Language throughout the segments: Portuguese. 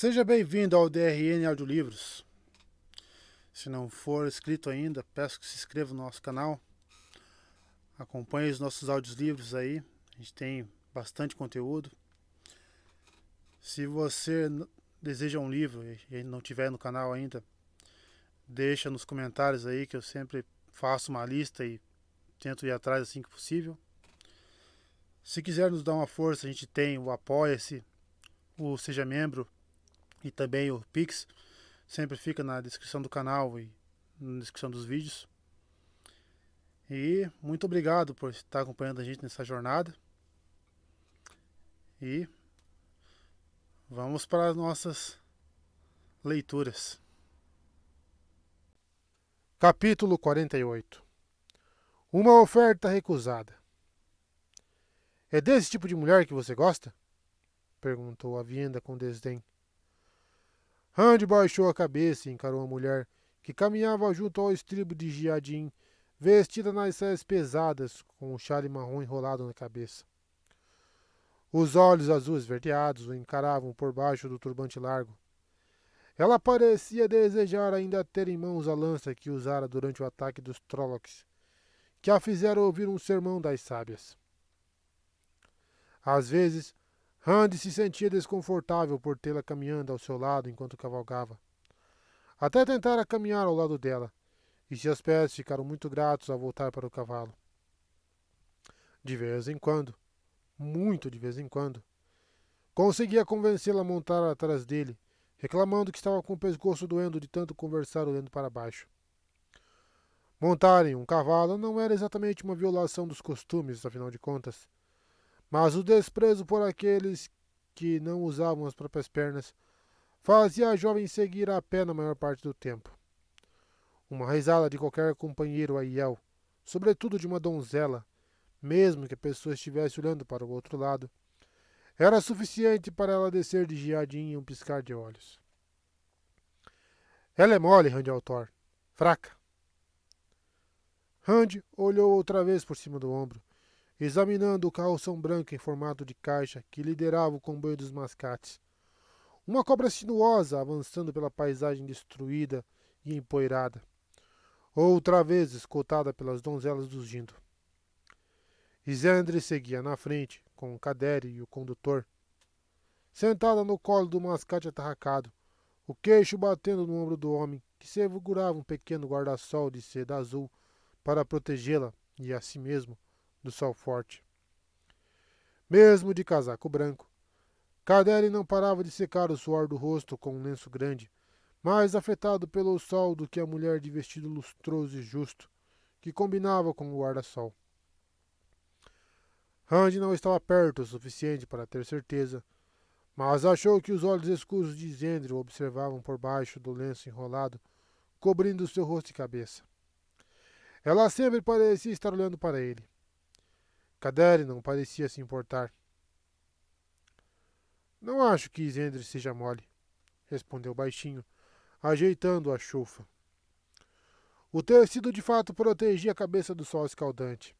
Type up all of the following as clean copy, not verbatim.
Seja bem-vindo ao DRN Audiolivros. Se não for inscrito ainda, peço que se inscreva no nosso canal. Acompanhe os nossos audiolivros aí. A gente tem bastante conteúdo. Se você deseja um livro e não tiver no canal ainda, deixa nos comentários aí que eu sempre faço uma lista e tento ir atrás assim que possível. Se quiser nos dar uma força, a gente tem o Apoia-se, o Seja Membro e também o Pix. Sempre fica na descrição do canal e na descrição dos vídeos. E muito obrigado por estar acompanhando a gente nessa jornada. E vamos para as nossas leituras. Capítulo 48. Uma oferta recusada. É desse tipo de mulher que você gosta? Perguntou a Vienda com desdém. Randy baixou a cabeça e encarou a mulher que caminhava junto ao estribo de Giadim, vestida nas saias pesadas, com um chale marrom enrolado na cabeça. Os olhos azuis verdeados o encaravam por baixo do turbante largo. Ela parecia desejar ainda ter em mãos a lança que usara durante o ataque dos Trollocs, que a fizeram ouvir um sermão das sábias. Às vezes, Randy se sentia desconfortável por tê-la caminhando ao seu lado enquanto cavalgava. Até tentara caminhar ao lado dela, e seus pés ficaram muito gratos ao voltar para o cavalo. De vez em quando, muito de vez em quando, conseguia convencê-la a montar atrás dele, reclamando que estava com o pescoço doendo de tanto conversar olhando para baixo. Montar em um cavalo não era exatamente uma violação dos costumes, afinal de contas, mas o desprezo por aqueles que não usavam as próprias pernas fazia a jovem seguir a pé na maior parte do tempo. Uma risada de qualquer companheiro a Iel, sobretudo de uma donzela, mesmo que a pessoa estivesse olhando para o outro lado, era suficiente para ela descer de Giadim em um piscar de olhos. Ela é mole, Randy Altor. Fraca. Randy olhou outra vez por cima do ombro, examinando o carroção branco em formato de caixa que liderava o comboio dos mascates. Uma cobra sinuosa avançando pela paisagem destruída e empoeirada. Outra vez escoltada pelas donzelas do Gindo. Isendre seguia na frente, com o Cadere e o condutor, sentada no colo do mascate atarracado, o queixo batendo no ombro do homem, que segurava um pequeno guarda-sol de seda azul para protegê-la e a si mesmo do sol forte. Mesmo de casaco branco, Cadere não parava de secar o suor do rosto com um lenço grande, mais afetado pelo sol do que a mulher de vestido lustroso e justo, que combinava com o guarda-sol. Randy não estava perto o suficiente para ter certeza, mas achou que os olhos escuros de Zendro o observavam por baixo do lenço enrolado, cobrindo seu rosto e cabeça. Ela sempre parecia estar olhando para ele. Cadere não parecia se importar. Não acho que Zendro seja mole, respondeu baixinho, ajeitando a chufa. O tecido de fato protegia a cabeça do sol escaldante.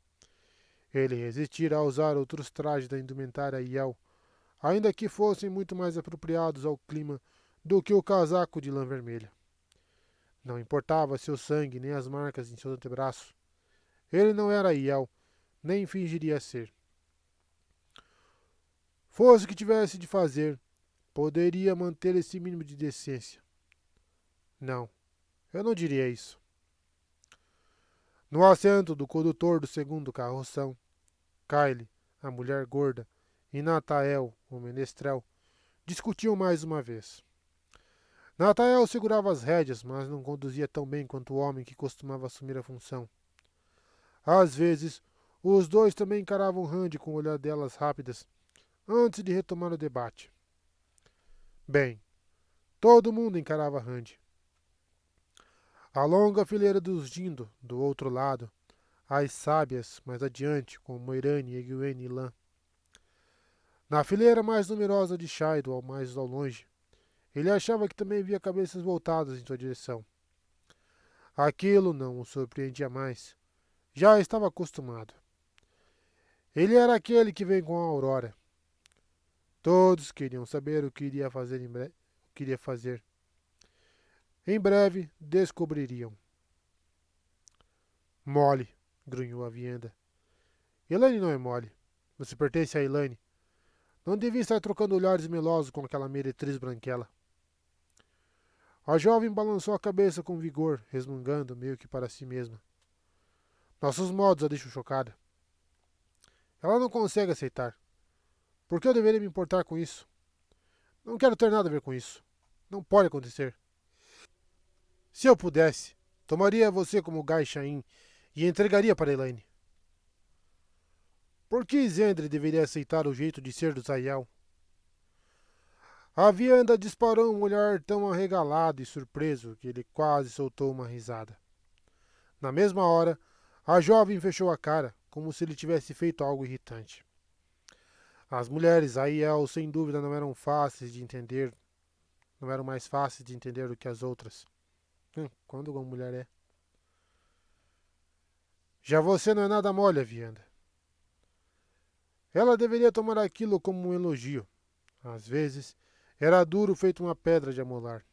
Ele resistira a usar outros trajes da indumentária Iel, ainda que fossem muito mais apropriados ao clima do que o casaco de lã vermelha. Não importava seu sangue nem as marcas em seu antebraço. Ele não era Iel, nem fingiria ser. Fosse o que tivesse de fazer, poderia manter esse mínimo de decência. Não, eu não diria isso. No assento do condutor do segundo carroção, Kyle, a mulher gorda, e Natael, o menestrel, discutiam mais uma vez. Natael segurava as rédeas, mas não conduzia tão bem quanto o homem que costumava assumir a função. Às vezes, os dois também encaravam Randy com olhadelas rápidas, antes de retomar o debate. Bem, todo mundo encarava Randy. A longa fileira dos Dindo, do outro lado, as sábias, mais adiante, com Moirane, Egwene e Lan. Na fileira mais numerosa de Shaido, ao mais ao longe, ele achava que também via cabeças voltadas em sua direção. Aquilo não o surpreendia mais. Já estava acostumado. Ele era aquele que vem com a aurora. Todos queriam saber o que queria fazer. Em breve descobririam. Mole, grunhou a Vienda. Elaine não é mole. Você pertence a Elaine. Não devia estar trocando olhares melosos com aquela meretriz branquela. A jovem balançou a cabeça com vigor, resmungando meio que para si mesma. Nossos modos a deixam chocada. Ela não consegue aceitar. Por que eu deveria me importar com isso? Não quero ter nada a ver com isso. Não pode acontecer. Se eu pudesse, tomaria você como Gai Shain e entregaria para Elaine. Por que Zendre deveria aceitar o jeito de ser do Zayel? A Vianda disparou um olhar tão arregalado e surpreso que ele quase soltou uma risada. Na mesma hora, a jovem fechou a cara, como se lhe tivesse feito algo irritante. As mulheres Aiel, sem dúvida, não eram fáceis de entender, não eram mais fáceis de entender do que as outras. Quando uma mulher é. Já você não é nada mole, Vianda. Ela deveria tomar aquilo como um elogio. Às vezes, era duro feito uma pedra de amolar.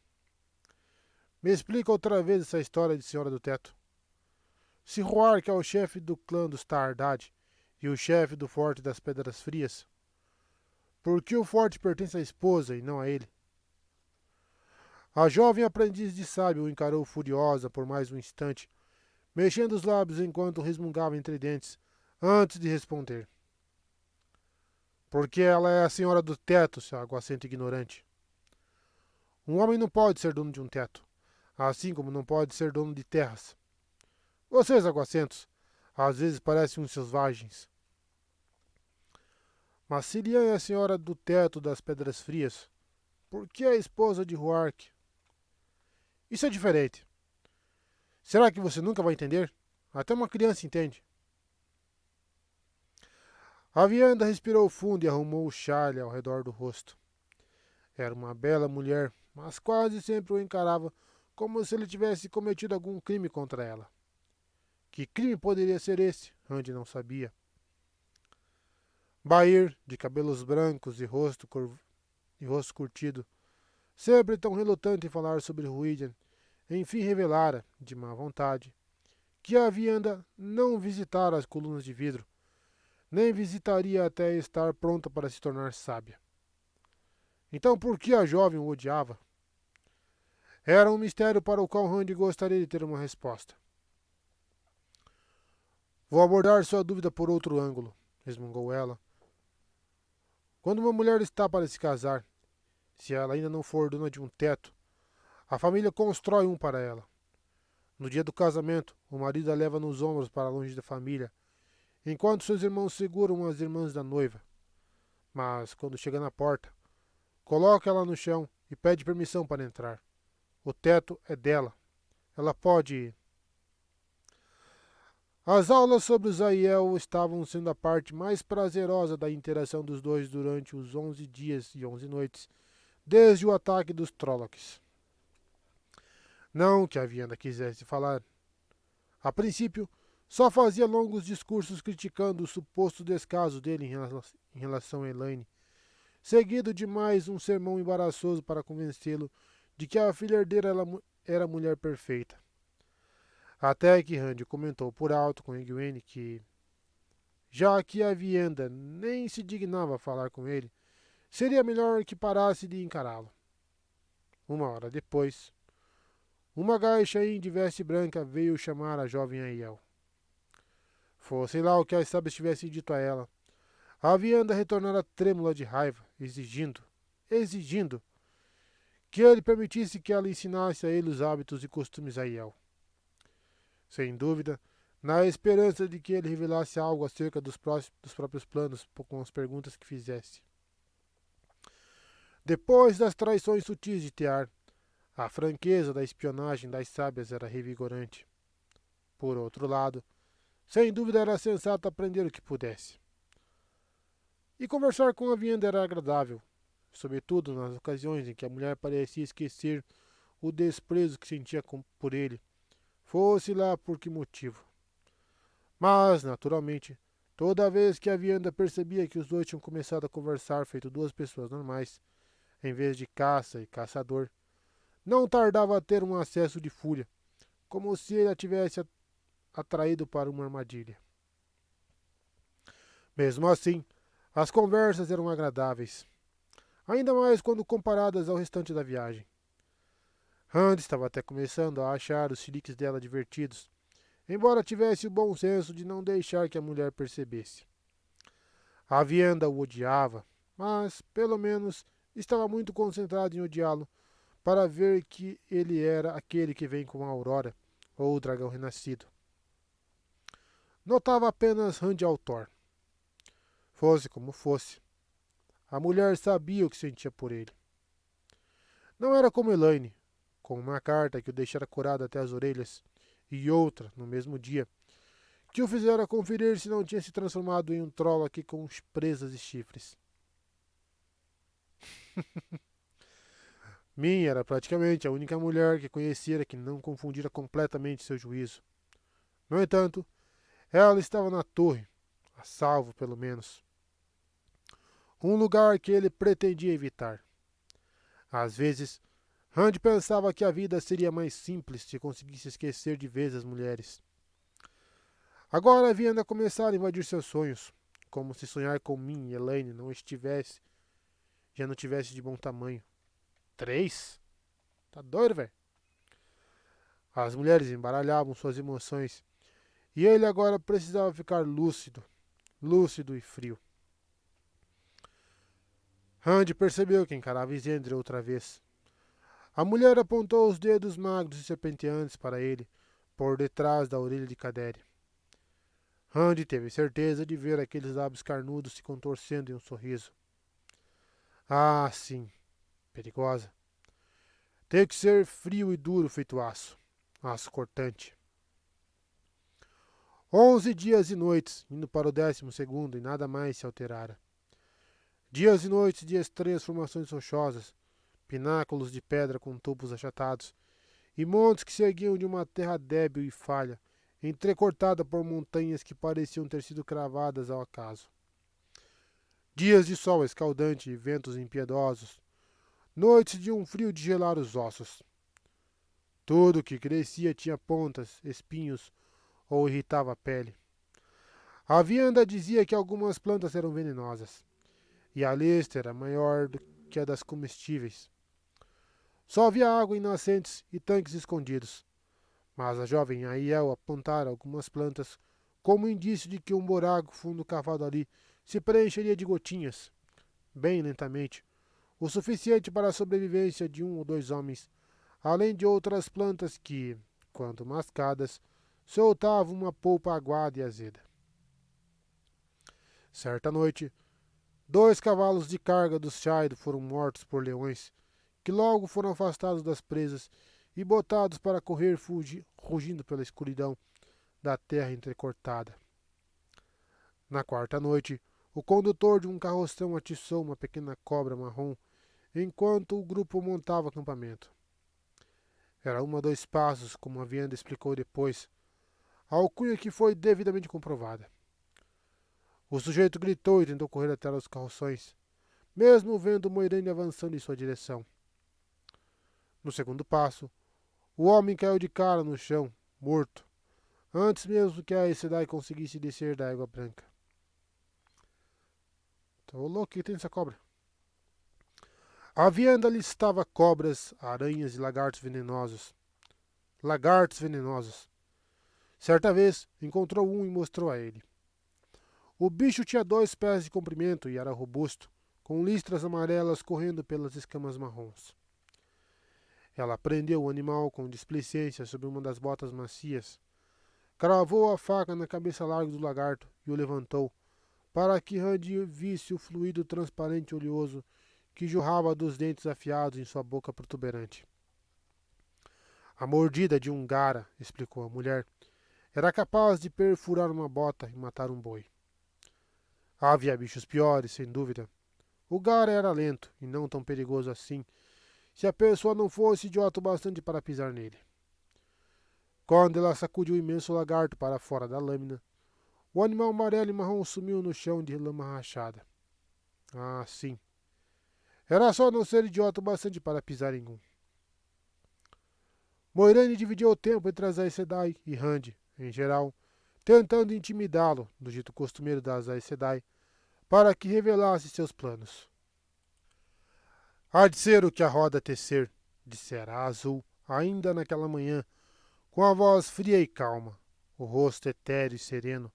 Me explica outra vez essa história de Senhora do Teto. Se Roark é o chefe do clã dos Tardad e o chefe do Forte das Pedras Frias, por que o forte pertence à esposa e não a ele? A jovem aprendiz de sábio o encarou furiosa por mais um instante, mexendo os lábios enquanto resmungava entre dentes, antes de responder. Porque ela é a senhora do teto, seu aguacento ignorante. Um homem não pode ser dono de um teto, assim como não pode ser dono de terras. Vocês, aguacentos, às vezes parecem uns selvagens. Mas Cilian é a senhora do teto das Pedras Frias. Por que a esposa de Roark? Isso é diferente. Será que você nunca vai entender? Até uma criança entende. A Vianda respirou fundo e arrumou o chale ao redor do rosto. Era uma bela mulher, mas quase sempre o encarava como se ele tivesse cometido algum crime contra ela. Que crime poderia ser esse? Randy não sabia. Bair, de cabelos brancos e rosto curtido, sempre tão relutante em falar sobre Ruidian, enfim revelara, de má vontade, que a Vianda não visitara as colunas de vidro, nem visitaria até estar pronta para se tornar sábia. Então por que a jovem o odiava? Era um mistério para o qual Randy gostaria de ter uma resposta. Vou abordar sua dúvida por outro ângulo, resmungou ela. Quando uma mulher está para se casar, se ela ainda não for dona de um teto, a família constrói um para ela. No dia do casamento, o marido a leva nos ombros para longe da família, enquanto seus irmãos seguram as irmãs da noiva. Mas, quando chega na porta, coloca ela no chão e pede permissão para entrar. O teto é dela. Ela pode ir. As aulas sobre o Zaiel estavam sendo a parte mais prazerosa da interação dos dois durante os 11 dias e 11 noites, desde o ataque dos Trollocs. Não que a Vianda quisesse falar. A princípio, só fazia longos discursos criticando o suposto descaso dele em relação a Elaine, seguido de mais um sermão embaraçoso para convencê-lo de que a filha herdeira era a mulher perfeita. Até que Randy comentou por alto com Egwene que, já que a Vienda nem se dignava a falar com ele, seria melhor que parasse de encará-lo. Uma hora depois, uma Gaishain de veste branca veio chamar a jovem Aiel. Fosse lá o que a sábias tivessem dito a ela. A Vianda retornara trêmula de raiva, exigindo, que ele permitisse que ela ensinasse a ele os hábitos e costumes Aiel. Sem dúvida, na esperança de que ele revelasse algo acerca dos próprios planos com as perguntas que fizesse. Depois das traições sutis de Tear, a franqueza da espionagem das sábias era revigorante. Por outro lado, sem dúvida era sensato aprender o que pudesse. E conversar com a Vienda era agradável, sobretudo nas ocasiões em que a mulher parecia esquecer o desprezo que sentia por ele, fosse lá por que motivo. Mas, naturalmente, toda vez que a Vianda percebia que os dois tinham começado a conversar feito duas pessoas normais, em vez de caça e caçador, não tardava a ter um acesso de fúria, como se ele a tivesse atraído para uma armadilha. Mesmo assim, as conversas eram agradáveis, ainda mais quando comparadas ao restante da viagem. Randy estava até começando a achar os chiliques dela divertidos, embora tivesse o bom senso de não deixar que a mulher percebesse. A Vienda o odiava, mas, pelo menos, estava muito concentrado em odiá-lo para ver que ele era aquele que vem com a aurora, ou o dragão renascido. Notava apenas Randy Altor. Fosse como fosse, a mulher sabia o que sentia por ele. Não era como Elaine, com uma carta que o deixara curado até as orelhas, e outra, no mesmo dia, que o fizera conferir se não tinha se transformado em um troll aqui com presas e chifres. Minha era praticamente a única mulher que conhecera que não confundira completamente seu juízo. No entanto, ela estava na torre, a salvo pelo menos. Um lugar que ele pretendia evitar. Às vezes, Randy pensava que a vida seria mais simples se conseguisse esquecer de vez as mulheres. Agora havia ainda começar a invadir seus sonhos, como se sonhar com mim e Elaine já não tivesse de bom tamanho. 3? Tá doido, velho? As mulheres embaralhavam suas emoções e ele agora precisava ficar lúcido e frio. Randy percebeu que encarava Isendre outra vez. A mulher apontou os dedos magros e serpenteantes para ele, por detrás da orelha de Cadere. Randy teve certeza de ver aqueles lábios carnudos se contorcendo em um sorriso. Ah, sim, perigosa. Tem que ser frio e duro feito aço cortante. 11 dias e noites, indo para o 12º, e nada mais se alterara. Dias e noites de estranhas formações rochosas, pináculos de pedra com tubos achatados, e montes que se erguiam de uma terra débil e falha, entrecortada por montanhas que pareciam ter sido cravadas ao acaso. Dias de sol escaldante e ventos impiedosos, noites de um frio de gelar os ossos. Tudo que crescia tinha pontas, espinhos ou irritava a pele. A vianda dizia que algumas plantas eram venenosas, e a lista era maior do que a das comestíveis. Só havia água em nascentes e tanques escondidos, mas a jovem Aiel apontara algumas plantas como indício de que um buraco fundo cavado ali se preencheria de gotinhas, bem lentamente, o suficiente para a sobrevivência de um ou dois homens, além de outras plantas que, quando mascadas, soltavam uma polpa aguada e azeda. Certa noite, 2 cavalos de carga dos Shaido foram mortos por leões, que logo foram afastados das presas e botados para correr rugindo pela escuridão da terra entrecortada. Na quarta noite, o condutor de um carroção atiçou uma pequena cobra marrom enquanto o grupo montava acampamento. Era 2 passos, como a Vianda explicou depois, alcunha que foi devidamente comprovada. O sujeito gritou e tentou correr até os carroções, mesmo vendo Moiraine avançando em sua direção. No segundo passo, o homem caiu de cara no chão, morto, antes mesmo que a Aes Sedai conseguisse descer da água branca. Tô louco, que tem essa cobra? A vianda listava cobras, aranhas e lagartos venenosos. Lagartos venenosos. Certa vez, encontrou um e mostrou a ele. O bicho tinha 2 pés de comprimento e era robusto, com listras amarelas correndo pelas escamas marrons. Ela prendeu o animal com displicência sobre uma das botas macias, cravou a faca na cabeça larga do lagarto e o levantou, para que Randy visse o fluido transparente e oleoso que jorrava dos dentes afiados em sua boca protuberante. A mordida de um gara, explicou a mulher, era capaz de perfurar uma bota e matar um boi. Havia bichos piores, sem dúvida. O gara era lento e não tão perigoso assim, se a pessoa não fosse idiota o bastante para pisar nele. Quando ela sacudiu o imenso lagarto para fora da lâmina, o animal amarelo e marrom sumiu no chão de lama rachada. Ah, sim. Era só não ser idiota o bastante para pisar em um. Moiraine dividia o tempo entre as Aes Sedai e Rand, em geral, tentando intimidá-lo, do jeito costumeiro das Aes Sedai, para que revelasse seus planos. Há de ser o que a roda tecer, dissera a Azul, ainda naquela manhã, com a voz fria e calma, o rosto etéreo e sereno,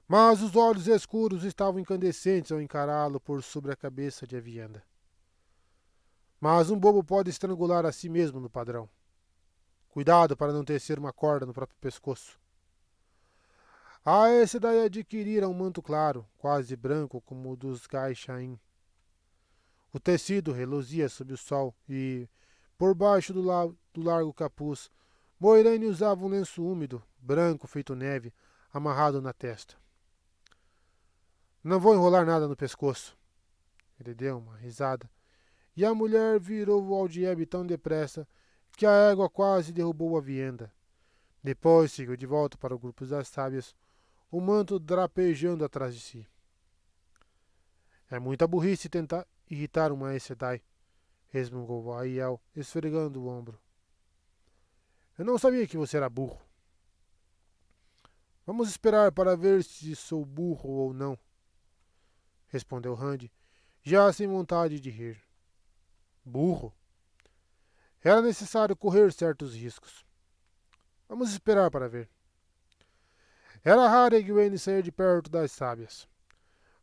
mas os olhos escuros estavam incandescentes ao encará-lo por sobre a cabeça de Avienda. Mas um bobo pode estrangular a si mesmo no padrão. Cuidado para não tecer uma corda no próprio pescoço. A Aes Sedai adquirira um manto claro, quase branco como o dos Gaichain. O tecido reluzia sob o sol e, por baixo do largo capuz, Moiraine usava um lenço úmido, branco feito neve, amarrado na testa. Não vou enrolar nada no pescoço. Ele deu uma risada, e a mulher virou o aldiebe tão depressa que a égua quase derrubou a vienda. Depois seguiu de volta para o grupo das sábias, o manto drapejando atrás de si. É muita burrice tentar irritar uma Aes Sedai, resmungou Aiel, esfregando o ombro. Eu não sabia que você era burro. Vamos esperar para ver se sou burro ou não, respondeu Rand, já sem vontade de rir. Burro? Era necessário correr certos riscos. Vamos esperar para ver. Era raro Egwene sair de perto das sábias.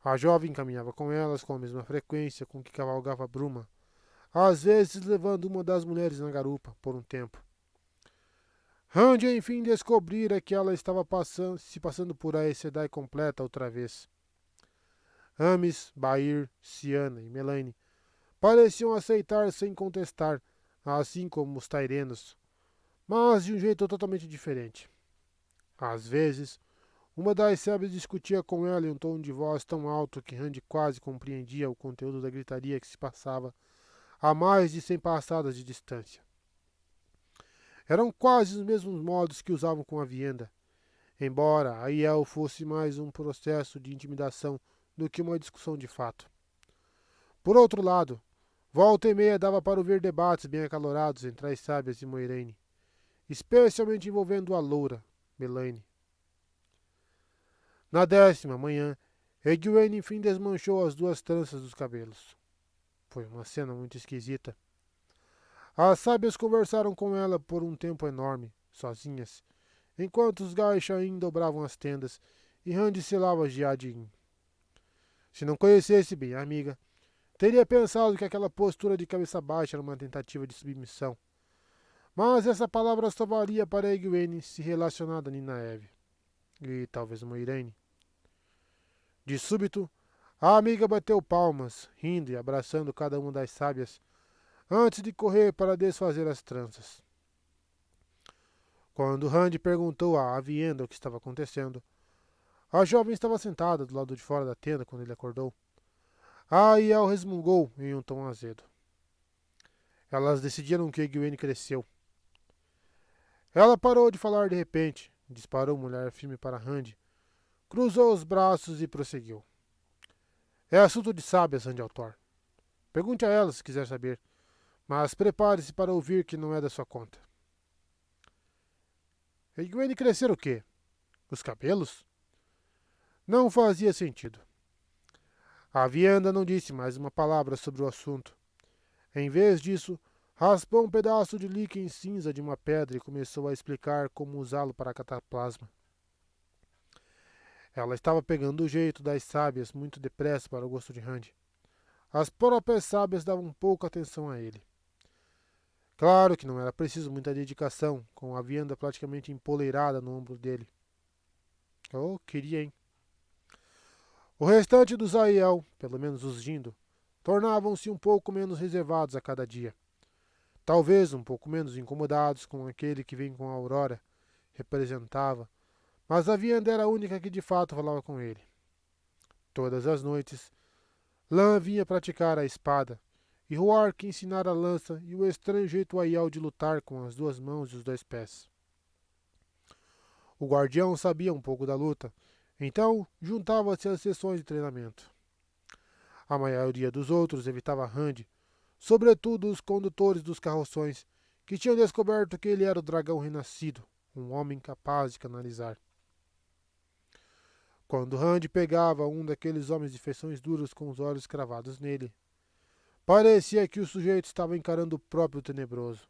A jovem caminhava com elas com a mesma frequência com que cavalgava Bruma, às vezes levando uma das mulheres na garupa, por um tempo. Rand enfim descobrira que ela estava se passando por Aes Sedai completa outra vez. Amis, Bair, Ciana e Melaine pareciam aceitar sem contestar, assim como os Tairenos, mas de um jeito totalmente diferente. Às vezes, uma das sábias discutia com ela em um tom de voz tão alto que Rand quase compreendia o conteúdo da gritaria que se passava a mais de 100 passadas de distância. Eram quase os mesmos modos que usavam com a Vienda, embora a Aiel fosse mais um processo de intimidação do que uma discussão de fato. Por outro lado, volta e meia dava para ouvir debates bem acalorados entre as sábias e Moiraine, especialmente envolvendo a loura, Melaine. Na 10ª manhã, Egwene enfim desmanchou as 2 tranças dos cabelos. Foi uma cena muito esquisita. As sábias conversaram com ela por um tempo enorme, sozinhas, enquanto os Gaichain dobravam as tendas e Rand selava Jiadin. Se não conhecesse bem a amiga, teria pensado que aquela postura de cabeça baixa era uma tentativa de submissão. Mas essa palavra só valia para Egwene se relacionada a Ninaeve. E talvez Moiraine. De súbito, a amiga bateu palmas, rindo e abraçando cada uma das sábias, antes de correr para desfazer as tranças. Quando Rand perguntou a Avienda o que estava acontecendo, a jovem estava sentada do lado de fora da tenda quando ele acordou. A Aiel resmungou em um tom azedo. Elas decidiram que Egwene cresceu. Ela parou de falar de repente, disparou um olhar firme para Rand, cruzou os braços e prosseguiu. É assunto de sábias, Rand Altor. Pergunte a ela se quiser saber, mas prepare-se para ouvir que não é da sua conta. Egwene crescer o quê? Os cabelos? Não fazia sentido. A Vianda não disse mais uma palavra sobre o assunto. Em vez disso, raspou um pedaço de líquen cinza de uma pedra e começou a explicar como usá-lo para cataplasma. Ela estava pegando o jeito das sábias muito depressa para o gosto de Rand. As próprias sábias davam pouca atenção a ele. Claro que não era preciso muita dedicação, com a vianda praticamente empoleirada no ombro dele. Oh, queria, hein? O restante dos Aiel, pelo menos os Jindo, tornavam-se um pouco menos reservados a cada dia. Talvez um pouco menos incomodados com aquele que vem com a Aurora, representava, mas a Vianda era a única que de fato falava com ele. Todas as noites, Lan vinha praticar a espada, e Huark ensinara a lança e o estranho jeito Aiel de lutar com as 2 mãos e os 2 pés. O guardião sabia um pouco da luta, então juntava-se às sessões de treinamento. A maioria dos outros evitava Randy, sobretudo os condutores dos carroções, que tinham descoberto que ele era o dragão renascido, um homem capaz de canalizar. Quando Randy pegava um daqueles homens de feições duras com os olhos cravados nele, parecia que o sujeito estava encarando o próprio tenebroso.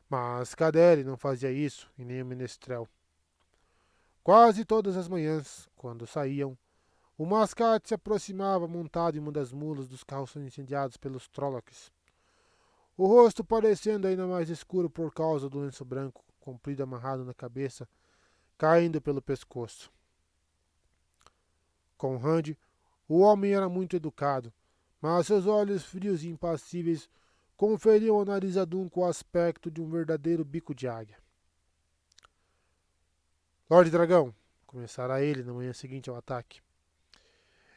Mas Cadere não fazia isso, e nem o menestrel. Quase todas as manhãs, quando saíam, o mascate se aproximava montado em uma das mulas dos carroções incendiados pelos Trollocs, o rosto parecendo ainda mais escuro por causa do lenço branco, comprido amarrado na cabeça, caindo pelo pescoço. Com Randy, o homem era muito educado, mas seus olhos frios e impassíveis conferiam ao nariz adunco o aspecto de um verdadeiro bico de águia. Lorde Dragão, começara ele na manhã seguinte ao ataque.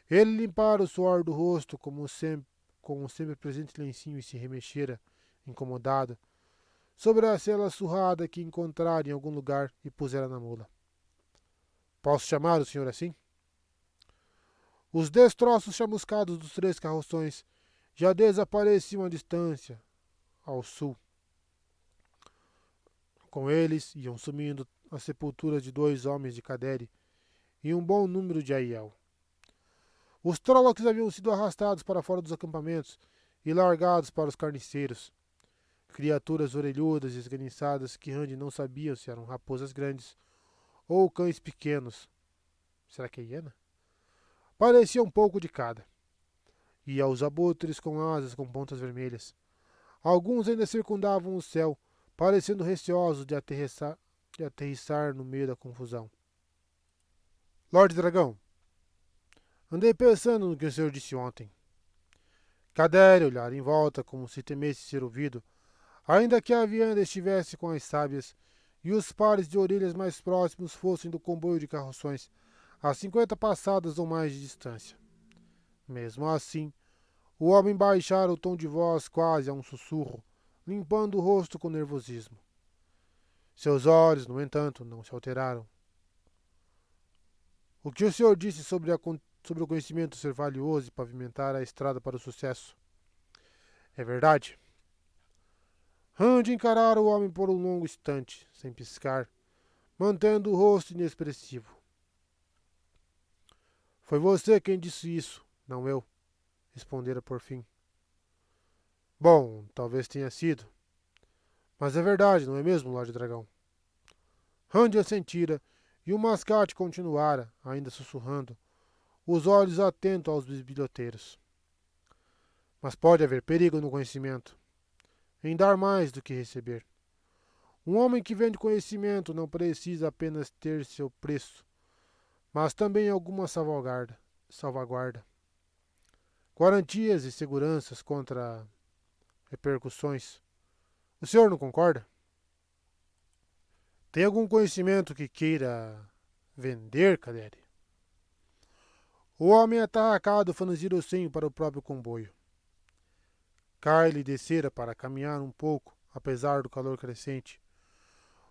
Ele limpara o suor do rosto com o sempre presente lencinho e se remexera, incomodado, sobre a sela surrada que encontrara em algum lugar e pusera na mula. Posso chamar o senhor assim? Os destroços chamuscados dos 3 carroções já desapareciam à distância, ao sul. Com eles iam sumindo as sepulturas de 2 homens de Cadere e um bom número de Aiel. Os Trollocs haviam sido arrastados para fora dos acampamentos e largados para os carniceiros. Criaturas orelhudas e esganiçadas que Randy não sabia se eram raposas grandes ou cães pequenos. Será que é hiena? Parecia um pouco de cada. E aos abutres com asas com pontas vermelhas. Alguns ainda circundavam o céu, parecendo receosos de aterrissar no meio da confusão. Lorde Dragão, andei pensando no que o senhor disse ontem. Cadere olhara em volta como se temesse ser ouvido, ainda que a vianda estivesse com as sábias e os pares de orelhas mais próximos fossem do comboio de carroções, a 50 passadas ou mais de distância. Mesmo assim, o homem baixara o tom de voz quase a um sussurro, limpando o rosto com nervosismo. Seus olhos, no entanto, não se alteraram. O que o senhor disse sobre o conhecimento ser valioso e pavimentar a estrada para o sucesso é verdade? Randy encarara o homem por um longo instante, sem piscar, mantendo o rosto inexpressivo. Foi você quem disse isso, não eu, respondera por fim. Bom, talvez tenha sido. Mas é verdade, não é mesmo, Lorde Dragão? Randy assentira, e o mascate continuara, ainda sussurrando, os olhos atentos aos bisbilhoteiros. Mas pode haver perigo no conhecimento, em dar mais do que receber. Um homem que vende conhecimento não precisa apenas ter seu preço, mas também alguma salvaguarda. Garantias e seguranças contra repercussões. O senhor não concorda? Tem algum conhecimento que queira vender, Cadere? O homem atarracado franzira o senho para o próprio comboio. Kyle descera para caminhar um pouco, apesar do calor crescente.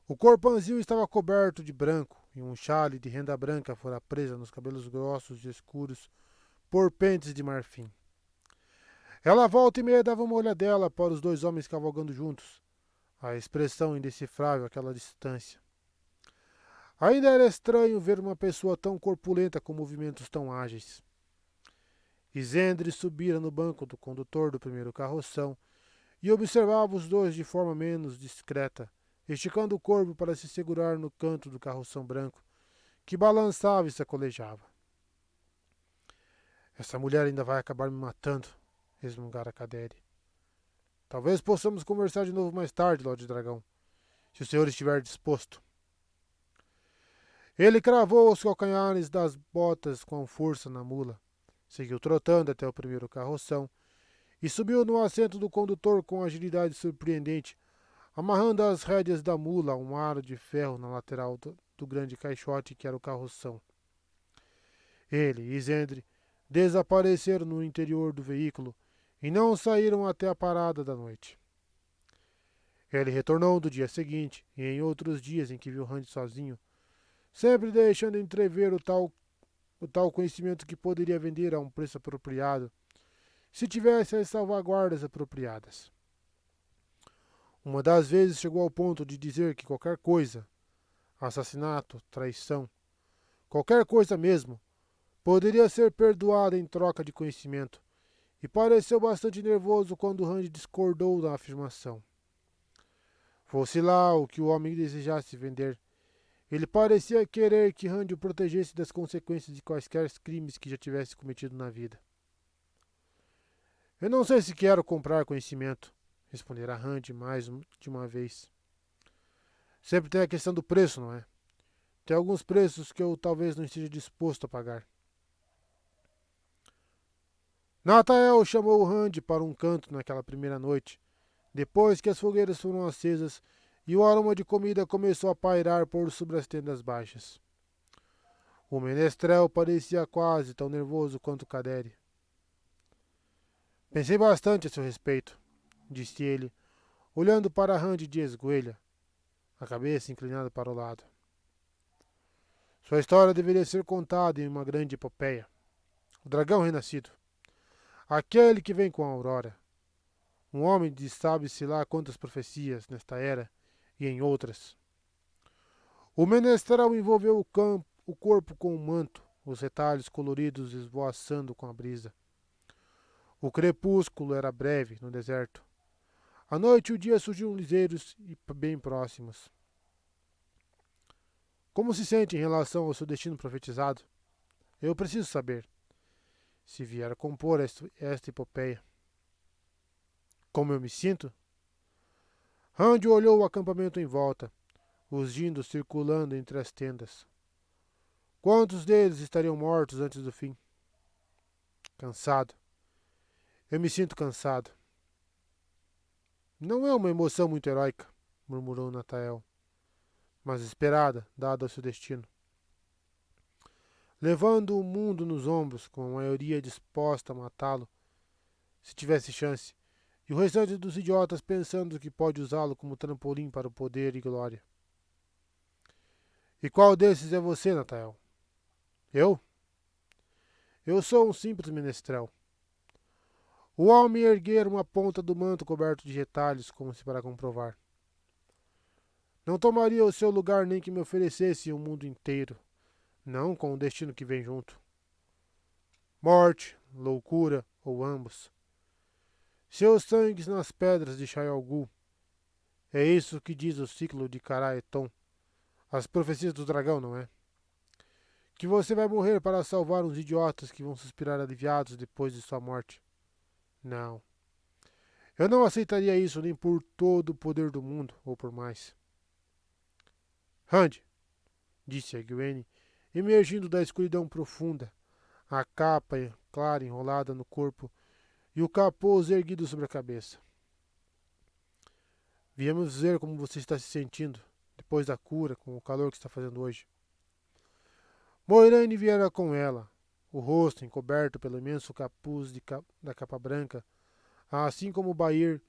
O corpãozinho estava coberto de branco e um chale de renda branca fora presa nos cabelos grossos e escuros por pentes de marfim. Ela volta e meia dava uma olhadela para os 2 homens cavalgando juntos, a expressão indecifrável àquela distância. Ainda era estranho ver uma pessoa tão corpulenta com movimentos tão ágeis. Isendre subira no banco do condutor do primeiro carroção e observava os 2 de forma menos discreta, esticando o corpo para se segurar no canto do carroção branco, que balançava e sacolejava. Essa mulher ainda vai acabar me matando, resmungara Cadere. Talvez possamos conversar de novo mais tarde, Lorde Dragão, se o senhor estiver disposto. Ele cravou os calcanhares das botas com força na mula, seguiu trotando até o primeiro carroção e subiu no assento do condutor com agilidade surpreendente, amarrando as rédeas da mula a um aro de ferro na lateral do grande caixote que era o carroção. Ele e Isendre desapareceram no interior do veículo e não saíram até a parada da noite. Ele retornou do dia seguinte e em outros dias em que viu Randy sozinho, sempre deixando entrever o tal conhecimento que poderia vender a um preço apropriado se tivesse as salvaguardas apropriadas. Uma das vezes chegou ao ponto de dizer que qualquer coisa, assassinato, traição, qualquer coisa mesmo, poderia ser perdoada em troca de conhecimento, e pareceu bastante nervoso quando Rand discordou da afirmação. Fosse lá o que o homem desejasse vender, ele parecia querer que Rand o protegesse das consequências de quaisquer crimes que já tivesse cometido na vida. Eu não sei se quero comprar conhecimento, responderá Rand mais de uma vez. Sempre tem a questão do preço, não é? Tem alguns preços que eu talvez não esteja disposto a pagar. Nathael chamou Rand para um canto naquela primeira noite, depois que as fogueiras foram acesas e o aroma de comida começou a pairar por sobre as tendas baixas. O menestrel parecia quase tão nervoso quanto Kaderi. Pensei bastante a seu respeito, disse ele, olhando para Rand de esguelha, a cabeça inclinada para o lado. Sua história deveria ser contada em uma grande epopeia. O dragão renascido. Aquele que vem com a aurora. Um homem de sabe-se lá quantas profecias nesta era e em outras. O menestrel envolveu o corpo com um manto, os retalhos coloridos esvoaçando com a brisa. O crepúsculo era breve no deserto. À noite e o dia surgiam liseiros e bem próximos. Como se sente em relação ao seu destino profetizado? Eu preciso saber, se vier a compor esta epopeia. Como eu me sinto? Rand olhou o acampamento em volta, os gindos circulando entre as tendas. Quantos deles estariam mortos antes do fim? Cansado. Eu me sinto cansado. Não é uma emoção muito heróica, murmurou Nathael, mas esperada, dado o seu destino. Levando o mundo nos ombros, com a maioria disposta a matá-lo, se tivesse chance, e o restante dos idiotas pensando que pode usá-lo como trampolim para o poder e glória. E qual desses é você, Nathael? Eu? Eu sou um simples menestrel. O homem erguera uma ponta do manto coberto de retalhos, como se para comprovar. Não tomaria o seu lugar nem que me oferecesse o mundo inteiro, não com o destino que vem junto. Morte, loucura ou ambos. Seus sangues nas pedras de Shayol Ghul. É isso que diz o ciclo de Kara-Eton. As profecias do dragão, não é? Que você vai morrer para salvar uns idiotas que vão suspirar aliviados depois de sua morte. Não. Eu não aceitaria isso nem por todo o poder do mundo, ou por mais. Rand, disse a Egwene, emergindo da escuridão profunda, a capa clara enrolada no corpo e o capuz erguido sobre a cabeça. Viemos ver como você está se sentindo, depois da cura, com o calor que está fazendo hoje. Moiraine viera com ela, o rosto encoberto pelo imenso capuz da capa branca, assim como Bair,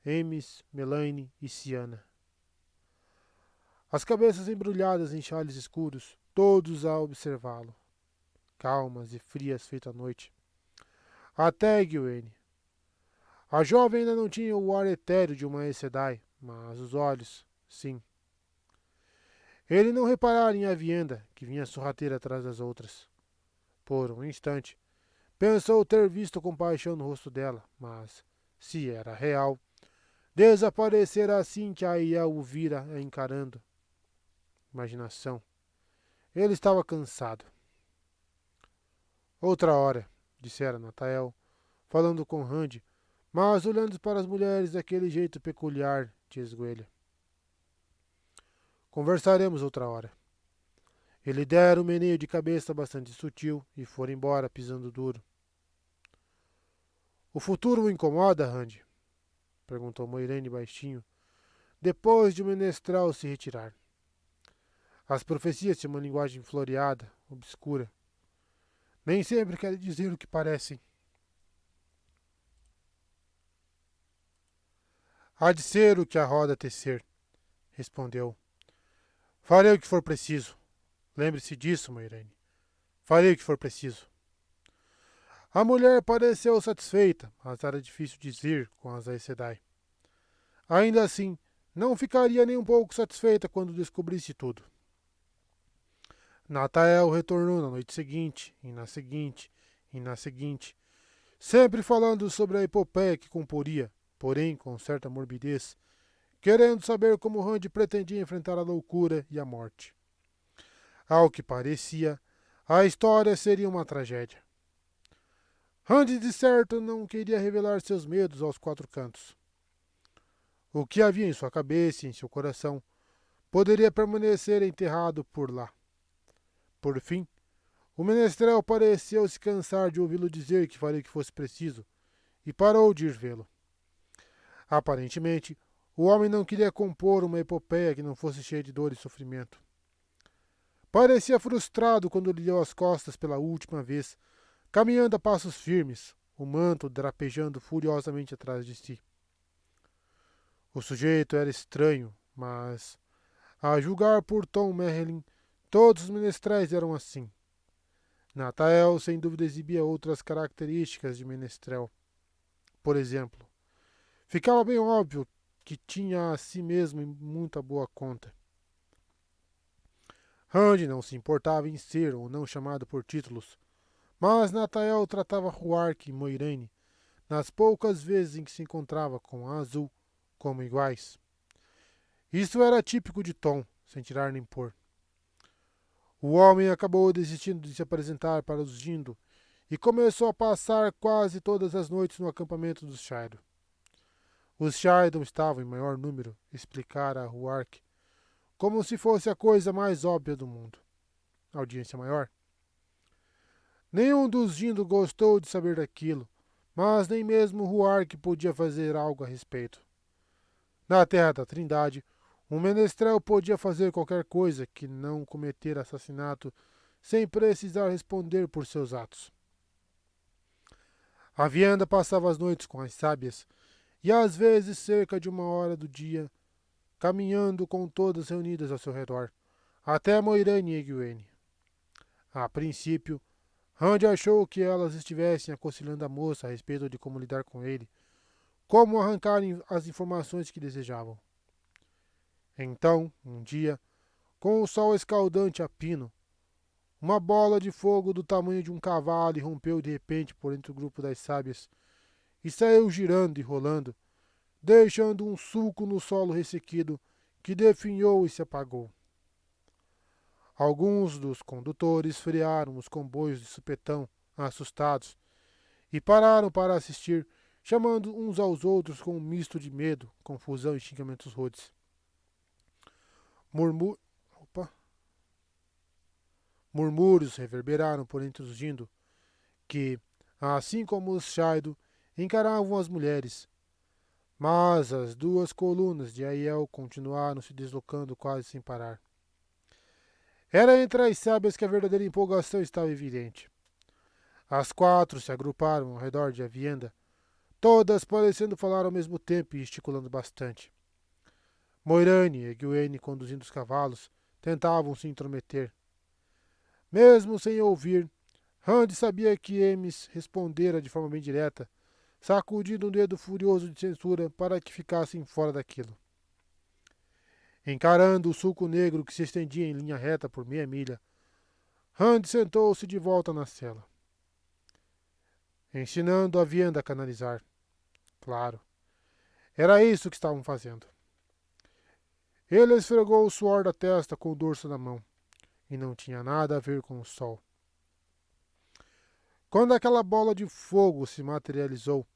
Emis, Melaine e Ciana. As cabeças embrulhadas em xales escuros, todos a observá-lo, calmas e frias feito a noite. Até Egwene. A jovem ainda não tinha o ar etéreo de uma Aes Sedai, mas os olhos, sim. Ele não reparara em Avienda, que vinha sorrateira atrás das outras. Por um instante, pensou ter visto compaixão no rosto dela, mas, se era real, desaparecera assim que a ia o vira encarando. Imaginação. Ele estava cansado. Outra hora, dissera Nathael, falando com Rand, mas olhando para as mulheres daquele jeito peculiar de esguelha. Conversaremos outra hora. Ele dera um meneio de cabeça bastante sutil e foi embora pisando duro. O futuro o incomoda, Rand? Perguntou Moiraine baixinho, depois de o menestral se retirar. As profecias têm uma linguagem floreada, obscura. Nem sempre querem dizer o que parecem. Há de ser o que a roda tecer, respondeu. Farei o que for preciso. Lembre-se disso, Moiraine. Farei o que for preciso. A mulher pareceu satisfeita, mas era difícil dizer com as Aes Sedai. Ainda assim, não ficaria nem um pouco satisfeita quando descobrisse tudo. Natael retornou na noite seguinte, e na seguinte, e na seguinte, sempre falando sobre a epopeia que comporia, porém com certa morbidez, querendo saber como Rand pretendia enfrentar a loucura e a morte. Ao que parecia, a história seria uma tragédia. Rand de certo não queria revelar seus medos aos quatro cantos. O que havia em sua cabeça e em seu coração poderia permanecer enterrado por lá. Por fim, o menestrel pareceu se cansar de ouvi-lo dizer que faria o que fosse preciso, e parou de ir vê-lo. Aparentemente, o homem não queria compor uma epopeia que não fosse cheia de dor e sofrimento. Parecia frustrado quando lhe deu as costas pela última vez, caminhando a passos firmes, o manto drapejando furiosamente atrás de si. O sujeito era estranho, mas, a julgar por Tom Merlin, todos os menestréis eram assim. Natael, sem dúvida, exibia outras características de menestrel. Por exemplo, ficava bem óbvio que tinha a si mesmo em muita boa conta. Rand não se importava em ser ou não chamado por títulos, mas Natael tratava Huark e Moiraine, nas poucas vezes em que se encontrava com a Azul, como iguais. Isso era típico de Tom, sem tirar nem pôr. O homem acabou desistindo de se apresentar para os Jindo e começou a passar quase todas as noites no acampamento dos Shaido. Os Shaido estavam em maior número, explicara Huark, como se fosse a coisa mais óbvia do mundo. Audiência maior. Nenhum dos Jindo gostou de saber daquilo, mas nem mesmo Huark podia fazer algo a respeito. Na Terra da Trindade, um menestrel podia fazer qualquer coisa que não cometer assassinato sem precisar responder por seus atos. A Vianda passava as noites com as sábias e às vezes cerca de 1 hora do dia, caminhando com todas reunidas ao seu redor, até Moiraine e Egwene. A princípio, Rand achou que elas estivessem aconselhando a moça a respeito de como lidar com ele, como arrancar as informações que desejavam. Então, um dia, com o sol escaldante a pino, uma bola de fogo do tamanho de um cavalo irrompeu de repente por entre o grupo das sábias e saiu girando e rolando, deixando um sulco no solo ressequido que definhou e se apagou. Alguns dos condutores frearam os comboios de supetão, assustados, e pararam para assistir, chamando uns aos outros com um misto de medo, confusão e xingamentos rudes. Murmu... Opa. Murmúrios reverberaram por entre os Jindo, que, assim como os Shaido, encaravam as mulheres. Mas as duas colunas de Aiel continuaram se deslocando quase sem parar. Era entre as sábias que a verdadeira empolgação estava evidente. As quatro se agruparam ao redor de Avienda, todas parecendo falar ao mesmo tempo e gesticulando bastante. Moiraine e Egwene, conduzindo os cavalos, tentavam se intrometer. Mesmo sem ouvir, Rand sabia que Emis respondera de forma bem direta, sacudindo um dedo furioso de censura para que ficassem fora daquilo. Encarando o sulco negro que se estendia em linha reta por meia milha, Rand sentou-se de volta na cela. Ensinando a Vianda a canalizar. Claro, era isso que estavam fazendo. Ele esfregou o suor da testa com o dorso da mão, e não tinha nada a ver com o sol. Quando aquela bola de fogo se materializou,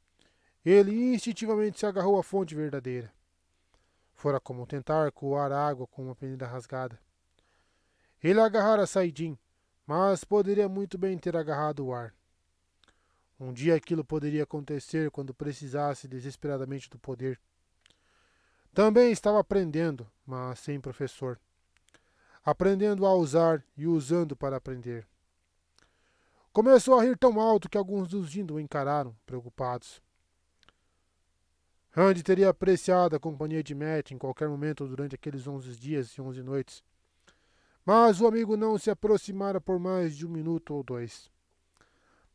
ele instintivamente se agarrou à fonte verdadeira. Fora como tentar coar água com uma peneira rasgada. Ele agarrara Saidin, mas poderia muito bem ter agarrado o ar. Um dia aquilo poderia acontecer quando precisasse desesperadamente do poder. Também estava aprendendo, mas sem professor. Aprendendo a usar e usando para aprender. Começou a rir tão alto que alguns dos Jindo o encararam, preocupados. Rand teria apreciado a companhia de Matt em qualquer momento durante aqueles 11 dias e 11 noites. Mas o amigo não se aproximara por mais de 1 minuto ou 2.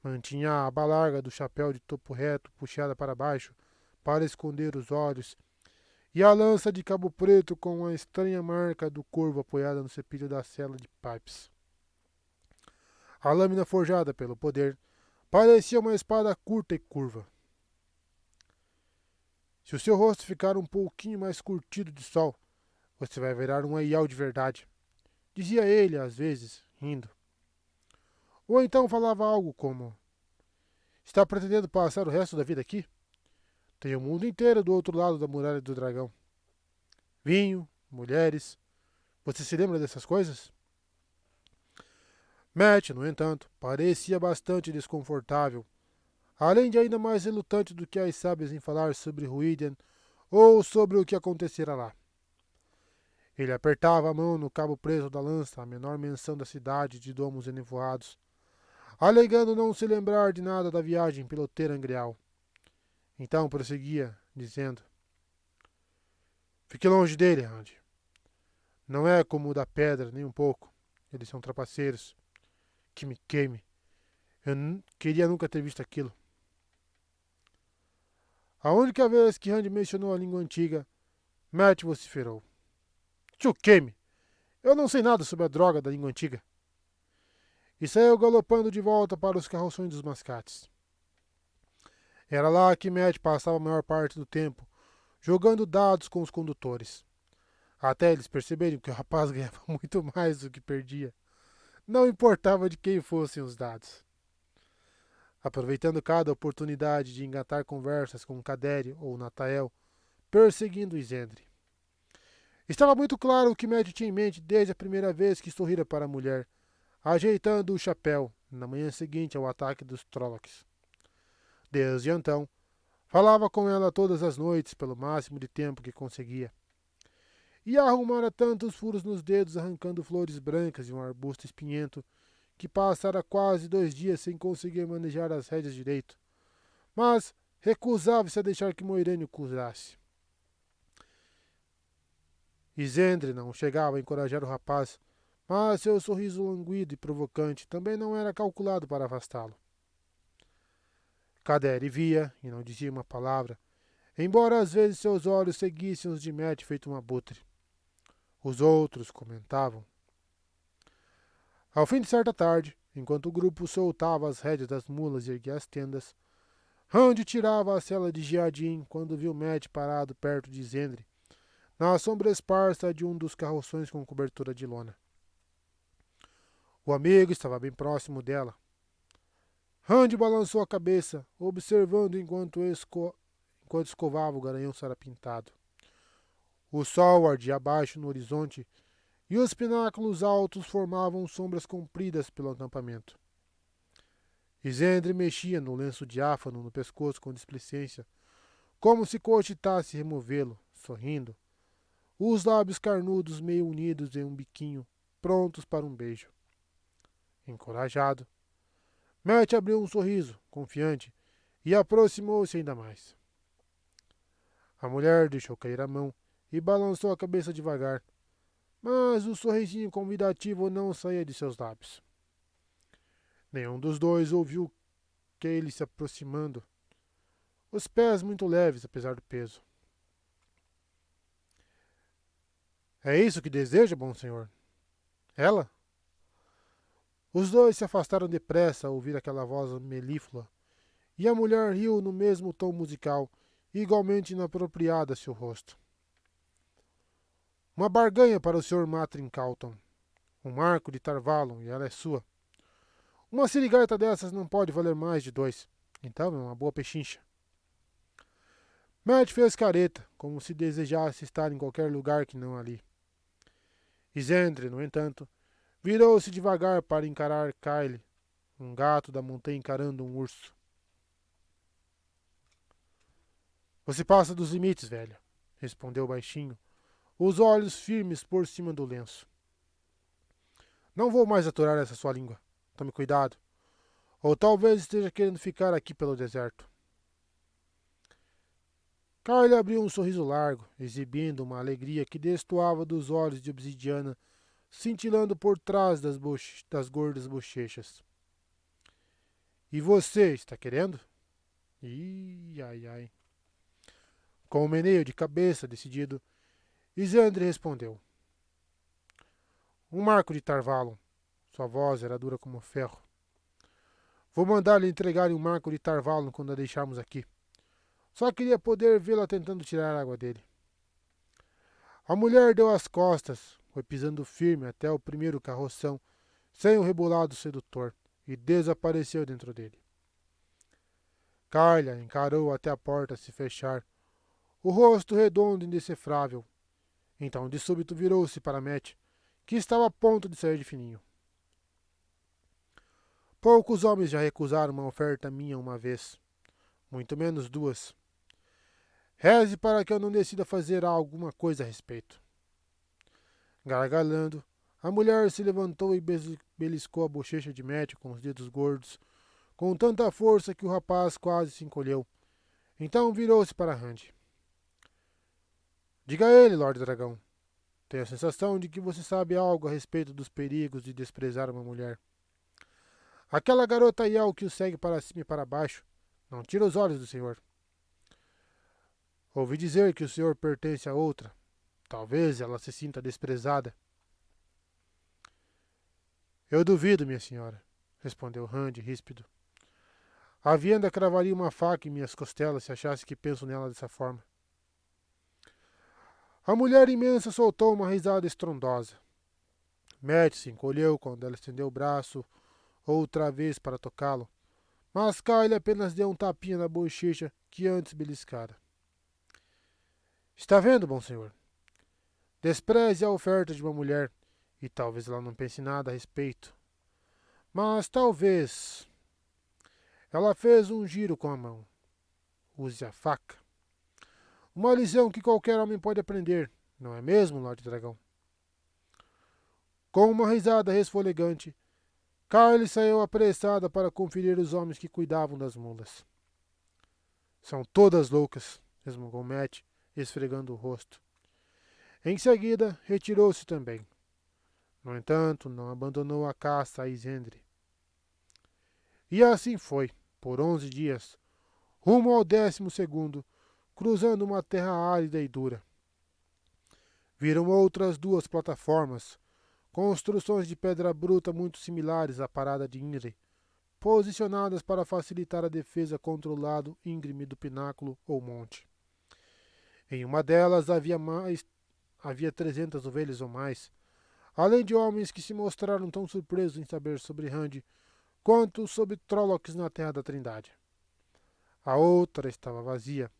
Mantinha a aba larga do chapéu de topo reto puxada para baixo para esconder os olhos, e a lança de cabo preto com a estranha marca do corvo apoiada no cepilho da cela de Pipes. A lâmina forjada pelo poder parecia uma espada curta e curva. Se o seu rosto ficar um pouquinho mais curtido de sol, você vai virar um Aiel de verdade, dizia ele às vezes, rindo. Ou então falava algo como: está pretendendo passar o resto da vida aqui? Tem o mundo inteiro do outro lado da muralha do dragão. Vinho, mulheres. Você se lembra dessas coisas? Matt, no entanto, parecia bastante desconfortável, além de ainda mais relutante do que as sábias em falar sobre Ruiden ou sobre o que acontecera lá. Ele apertava a mão no cabo preso da lança, a menor menção da cidade de domos enevoados, alegando não se lembrar de nada da viagem pelo Terangreal. Então prosseguia, dizendo: fique longe dele, Randy. Não é como o da pedra, nem um pouco. Eles são trapaceiros. Que me queime. Eu queria nunca ter visto aquilo. A única vez que Randy mencionou a língua antiga, Matt vociferou: tio queime! Eu não sei nada sobre a droga da língua antiga. E saiu galopando de volta para os carroções dos mascates. Era lá que Matt passava a maior parte do tempo, jogando dados com os condutores. Até eles perceberem que o rapaz ganhava muito mais do que perdia. Não importava de quem fossem os dados. Aproveitando cada oportunidade de engatar conversas com Kaderi ou Natael, perseguindo Isendre. Estava muito claro o que Matt tinha em mente desde a primeira vez que sorrira para a mulher, ajeitando o chapéu, na manhã seguinte ao ataque dos Trollocs. Desde então, falava com ela todas as noites pelo máximo de tempo que conseguia. E arrumara tantos furos nos dedos arrancando flores brancas de um arbusto espinhento que passara quase 2 dias sem conseguir manejar as rédeas direito, mas recusava-se a deixar que Moirênio cruzasse. Isendre não chegava a encorajar o rapaz, mas seu sorriso languido e provocante também não era calculado para afastá-lo. Kaderi via e não dizia uma palavra, embora às vezes seus olhos seguissem os de Matt feito um abutre. Os outros comentavam. Ao fim de certa tarde, enquanto o grupo soltava as rédeas das mulas e erguia as tendas, Randy tirava a cela de Giadim quando viu Matt parado perto de Zendre, na sombra esparsa de um dos carroções com cobertura de lona. O amigo estava bem próximo dela. Randy balançou a cabeça, observando enquanto escovava o garanhão sarapintado. O sol ardia abaixo no horizonte e os pináculos altos formavam sombras compridas pelo acampamento. Isendre mexia no lenço diáfano no pescoço com displicência, como se cogitasse removê-lo, sorrindo, os lábios carnudos meio unidos em um biquinho, prontos para um beijo. Encorajado, Matt abriu um sorriso, confiante, e aproximou-se ainda mais. A mulher deixou cair a mão e balançou a cabeça devagar, mas o sorrisinho convidativo não saía de seus lábios. Nenhum dos dois ouviu que ele se aproximando, os pés muito leves apesar do peso. É isso que deseja, bom senhor? Ela? Os dois se afastaram depressa ao ouvir aquela voz melíflua, e a mulher riu no mesmo tom musical, igualmente inapropriado a seu rosto. Uma barganha para o Sr. Matrin Calton. Um marco de Tarvalon e ela é sua. Uma sirigaita dessas não pode valer mais de 2. Então é uma boa pechincha. Matt fez careta, como se desejasse estar em qualquer lugar que não ali. Isendre, no entanto, virou-se devagar para encarar Kyle, um gato da montanha encarando um urso. Você passa dos limites, velha, respondeu baixinho, os olhos firmes por cima do lenço. Não vou mais aturar essa sua língua. Tome cuidado. Ou talvez esteja querendo ficar aqui pelo deserto. Kyle abriu um sorriso largo, exibindo uma alegria que destoava dos olhos de obsidiana, cintilando por trás das gordas bochechas. E você, está querendo? Ih, ai, ai. Com um meneio de cabeça decidido, Isandre respondeu. Um marco de Tarvalon. Sua voz era dura como ferro. Vou mandar-lhe entregar um marco de Tarvalon quando a deixarmos aqui. Só queria poder vê-la tentando tirar a água dele. A mulher deu as costas, foi pisando firme até o primeiro carroção, sem o rebolado sedutor, e desapareceu dentro dele. Carla encarou até a porta se fechar, o rosto redondo e indecifrável. Então, de súbito, virou-se para Matt, que estava a ponto de sair de fininho. Poucos homens já recusaram uma oferta minha uma vez, muito menos duas. Reze para que eu não decida fazer alguma coisa a respeito. Gargalhando, a mulher se levantou e beliscou a bochecha de Matt com os dedos gordos, com tanta força que o rapaz quase se encolheu. Então virou-se para Randy. Diga a ele, Lord Dragão. Tenho a sensação de que você sabe algo a respeito dos perigos de desprezar uma mulher. Aquela garota Yel que o segue para cima e para baixo não tira os olhos do senhor. Ouvi dizer que o senhor pertence a outra. Talvez ela se sinta desprezada. Eu duvido, minha senhora, respondeu Randy, ríspido. A vianda cravaria uma faca em minhas costelas se achasse que penso nela dessa forma. A mulher imensa soltou uma risada estrondosa. Matt se encolheu quando ela estendeu o braço outra vez para tocá-lo, mas Kyle apenas deu um tapinha na bochecha que antes beliscara. Está vendo, bom senhor? Despreze a oferta de uma mulher, e talvez ela não pense nada a respeito. Mas talvez... Ela fez um giro com a mão. Use a faca. Uma lição que qualquer homem pode aprender, não é mesmo, Lorde Dragão? Com uma risada resfolegante, Kyle saiu apressada para conferir os homens que cuidavam das mulas. São todas loucas, resmungou Matt, esfregando o rosto. Em seguida, retirou-se também. No entanto, não abandonou a caça a Isendre. E assim foi, por 11 dias, rumo ao 12º, cruzando uma terra árida e dura. Viram outras duas plataformas, construções de pedra bruta muito similares à parada de Inri, posicionadas para facilitar a defesa contra o lado íngreme do pináculo ou monte. Em uma delas havia 300 ovelhas ou mais, além de homens que se mostraram tão surpresos em saber sobre Randy quanto sobre Trollocs na Terra da Trindade. A outra estava vazia.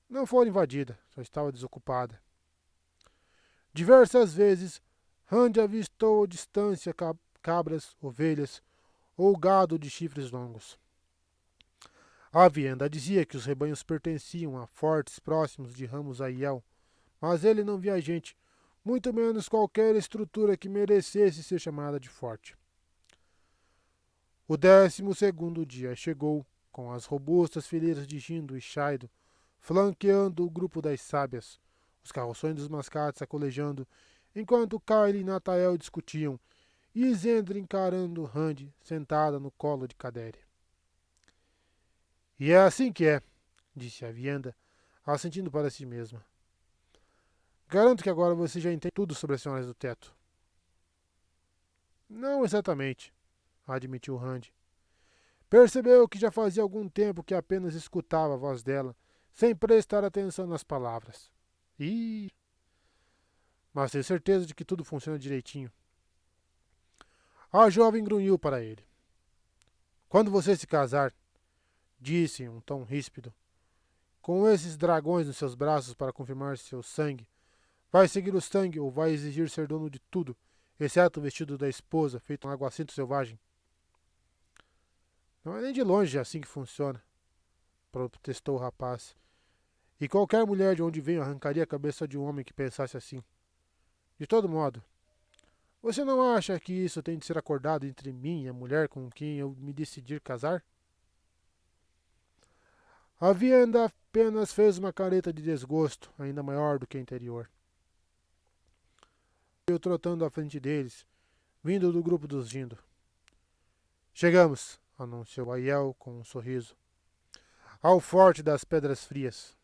Não fora invadida, só estava desocupada. Diversas vezes, Randy avistou à distância cabras, ovelhas ou gado de chifres longos. A vianda dizia que os rebanhos pertenciam a fortes próximos de Ramos Aiel, mas ele não via gente, muito menos qualquer estrutura que merecesse ser chamada de forte. O 12º dia chegou, com as robustas fileiras de Gindo e Shaido, flanqueando o grupo das sábias, os carroções dos mascates acolejando, enquanto Kyle e Natael discutiam, e Isendre encarando Randy, sentada no colo de Kaderi. E é assim que é, disse a vianda, assentindo para si mesma. Garanto que agora você já entende tudo sobre as senhoras do teto. Não exatamente, admitiu Randy. Percebeu que já fazia algum tempo que apenas escutava a voz dela, sem prestar atenção nas palavras. Ih! Mas tenho certeza de que tudo funciona direitinho. A jovem grunhiu para ele. Quando você se casar, disse em um tom ríspido, com esses dragões nos seus braços para confirmar seu sangue, vai seguir o sangue ou vai exigir ser dono de tudo, exceto o vestido da esposa, feito um aguacento selvagem? Não é nem de longe assim que funciona, protestou o rapaz. E qualquer mulher de onde venho arrancaria a cabeça de um homem que pensasse assim. De todo modo, você não acha que isso tem de ser acordado entre mim e a mulher com quem eu me decidir casar? A vianda apenas fez uma careta de desgosto, ainda maior do que a anterior. Eu trotando à frente deles, vindo do grupo dos Gindo. Chegamos, anunciou Aiel com um sorriso. Ao forte das Pedras Frias.